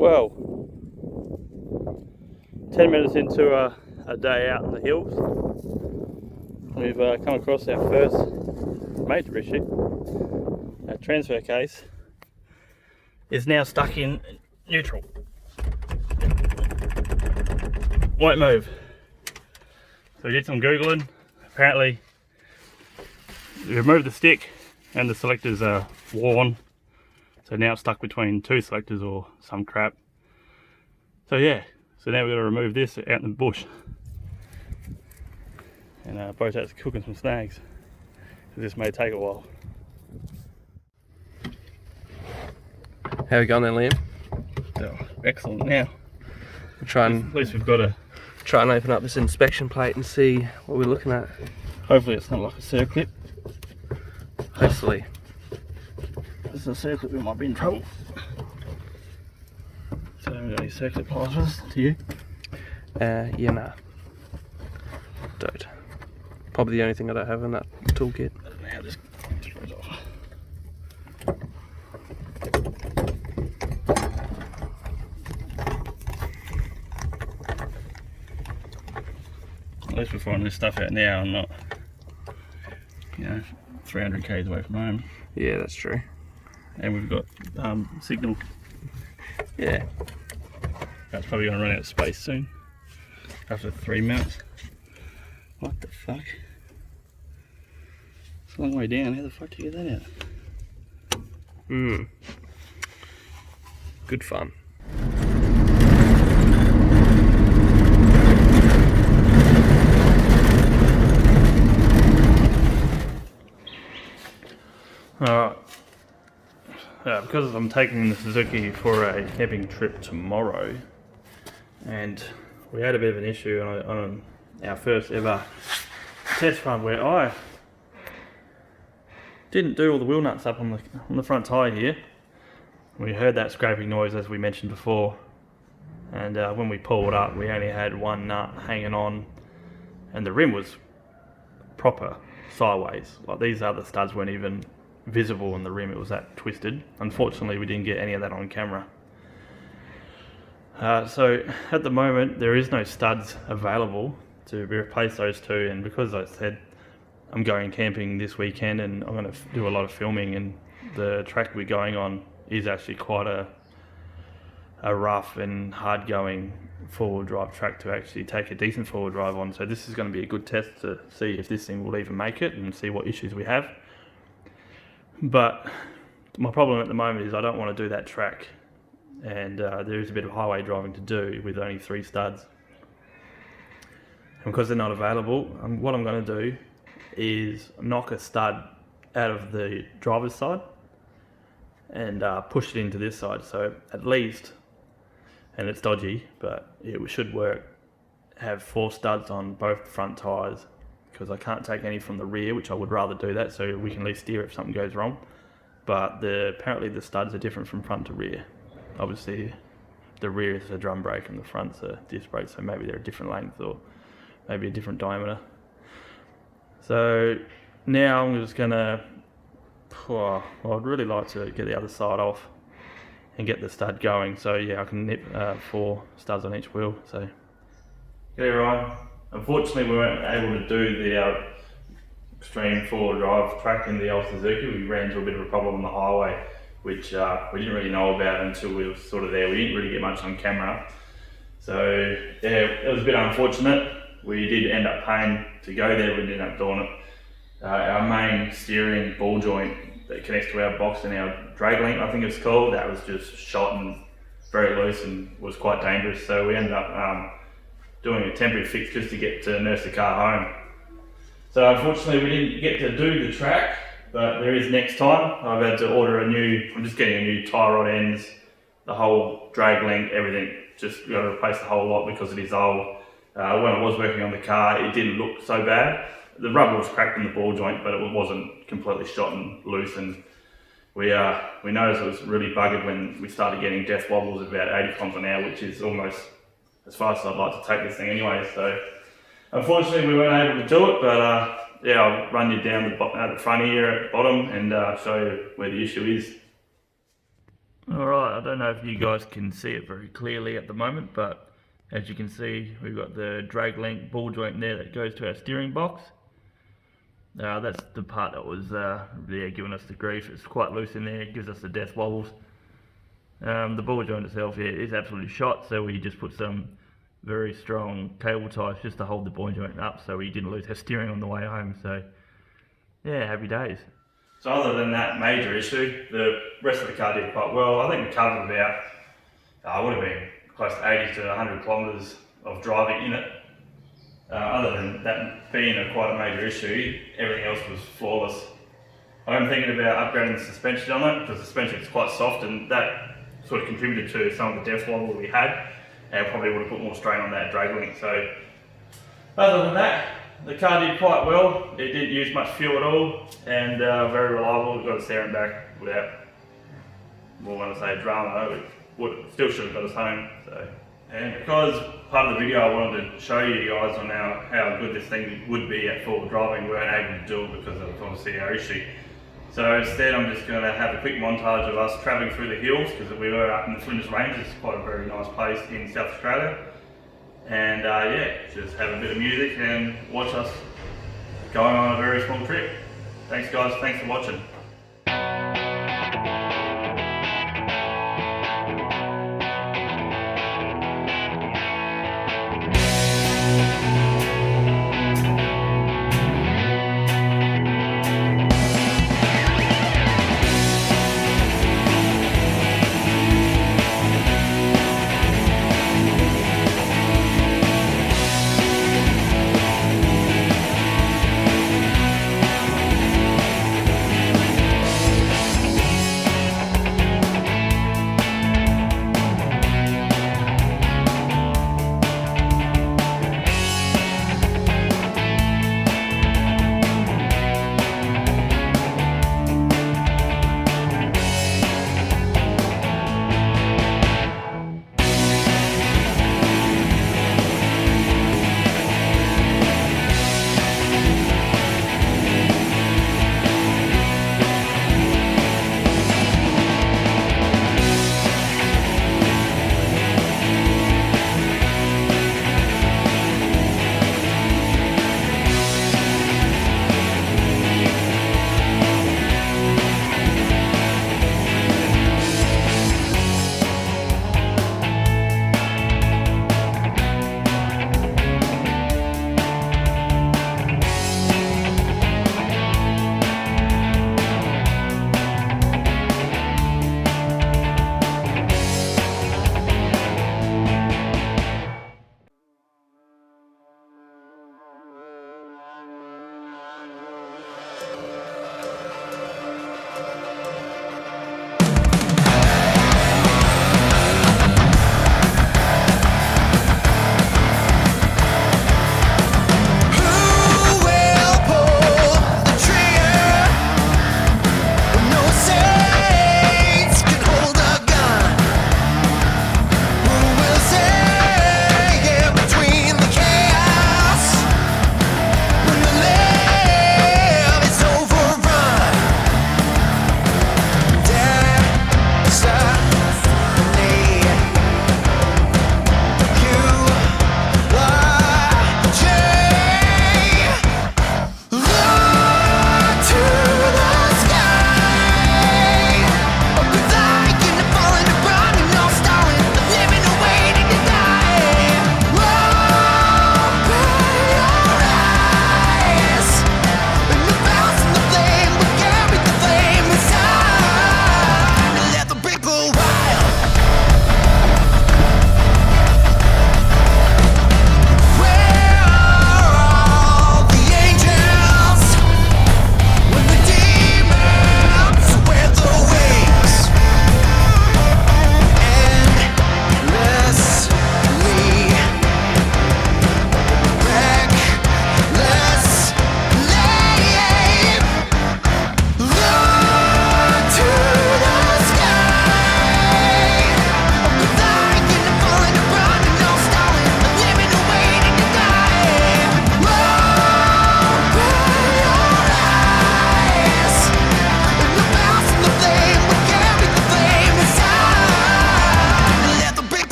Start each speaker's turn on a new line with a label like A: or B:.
A: Well, 10 minutes into a day out in the hills, we've come across our first major issue. Our transfer case is now stuck in neutral. Won't move. So we did some Googling. Apparently, we removed the stick and the selectors are worn. So now it's stuck between two selectors or some crap. So yeah, so now we've got to remove this out in the bush. And both out cooking some snags. So this may take a while.
B: How are we going then, Liam?
A: So, excellent now.
B: We'll try and
A: at least we've got a...
B: Try and open up this inspection plate and see what we're looking at.
A: Hopefully it's not like a circlip.
B: Hopefully.
A: If it's a circlip, we might be in trouble. So have we got any circlip pliers to you?
B: Yeah, nah. Don't. Probably the only thing I don't have in that toolkit.
A: I don't know how this throws off. At least we're finding this stuff out now and not, 300 k's away from home.
B: Yeah, that's true.
A: And we've got signal.
B: Yeah.
A: That's probably going to run out of space soon. After 3 mounts. What the fuck? It's a long way down. How the fuck do you get that out?
B: Good fun.
A: Alright. Because I'm taking the Suzuki for a camping trip tomorrow, and we had a bit of an issue on our first ever test run where I didn't do all the wheel nuts up on the front tyre here. We heard that scraping noise as we mentioned before, and when we pulled up we only had one nut hanging on and the rim was proper sideways. Like these other studs weren't even visible on the rim, it was that twisted. Unfortunately we didn't get any of that on camera. So at the moment there is no studs available to replace those two, and because I said I'm going camping this weekend and I'm going to do a lot of filming, and the track we're going on is actually quite a rough and hard going four-wheel drive track to actually take a decent four-wheel drive on. So this is going to be a good test to see if this thing will even make it and see what issues we have. But my problem at the moment is I don't want to do that track, and there is a bit of highway driving to do with only 3 studs. And because they're not available, what I'm going to do is knock a stud out of the driver's side and push it into this side. So at least, and it's dodgy, but it should work, have 4 studs on both front tyres, because I can't take any from the rear, which I would rather do that so we can at least steer if something goes wrong. But apparently the studs are different from front to rear. Obviously the rear is a drum brake and the front's a disc brake, so maybe they're a different length or maybe a different diameter. So now I'm just gonna, I'd really like to get the other side off and get the stud going. So yeah, I can nip 4 studs on each wheel. So g'day Ryan. Unfortunately we weren't able to do the extreme 4-wheel drive track in the old Suzuki. We ran into a bit of a problem on the highway, which we didn't really know about until we were sort of there. We didn't really get much on camera. So yeah, it was a bit unfortunate. We did end up paying to go there, we ended up doing it. Our main steering ball joint that connects to our box and our drag link, I think it's called, that was just shot and very loose and was quite dangerous. So we ended up doing a temporary fix just to get to nurse the car home. So unfortunately we didn't get to do the track, but there is next time. I've had to order I'm just getting a new tie rod ends, the whole drag link, everything. Just got to replace the whole lot because it is old. When I was working on the car, it didn't look so bad. The rubber was cracked in the ball joint, but it wasn't completely shot and loose. And we noticed it was really buggered when we started getting death wobbles at about 80 kilometers an hour, which is almost as fast as I'd like to take this thing anyway. So unfortunately we weren't able to do it, but yeah, I'll run you down the front here at the bottom and show you where the issue is. Alright, I don't know if you guys can see it very clearly at the moment, but as you can see, we've got the drag link ball joint there that goes to our steering box. That's the part that was giving us the grief. It's quite loose in there, it gives us the death wobbles. The ball joint itself is absolutely shot, so we just put some very strong cable ties just to hold the ball joint up so we didn't lose our steering on the way home. So yeah, happy days. So other than that major issue, the rest of the car did quite well. I think we covered about, I would have been close to 80 to 100 kilometres of driving in it. Other than that being quite a major issue, everything else was flawless. I'm thinking about upgrading the suspension on it, because the suspension is quite soft, and that sort of contributed to some of the death wobble we had, and probably would have put more strain on that drag link. So other than that, the car did quite well. It didn't use much fuel at all, and very reliable. It got us there and back without, well, when I say drama, it still should have got us home. So, and because part of the video I wanted to show you guys on how good this thing would be at forward driving, we weren't able to do it because of obviously our issue. So instead I'm just going to have a quick montage of us travelling through the hills, because we were up in the Flinders Rangers, quite a very nice place in South Australia. And yeah, just have a bit of music and watch us going on a very small trip. Thanks guys, thanks for watching.